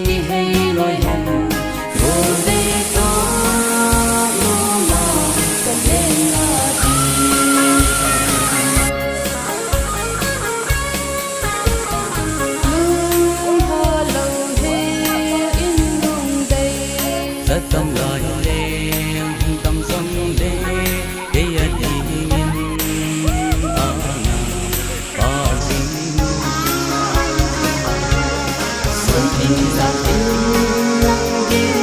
đi hay lối hẹn rồi về có lo mà cần đến là lương thơ lâu thế in nung đây rất tâm lời đêm tâm xuân đêm đi Hãy subscribe cho kênh Ghiền Mì Gõ để không bỏ lỡ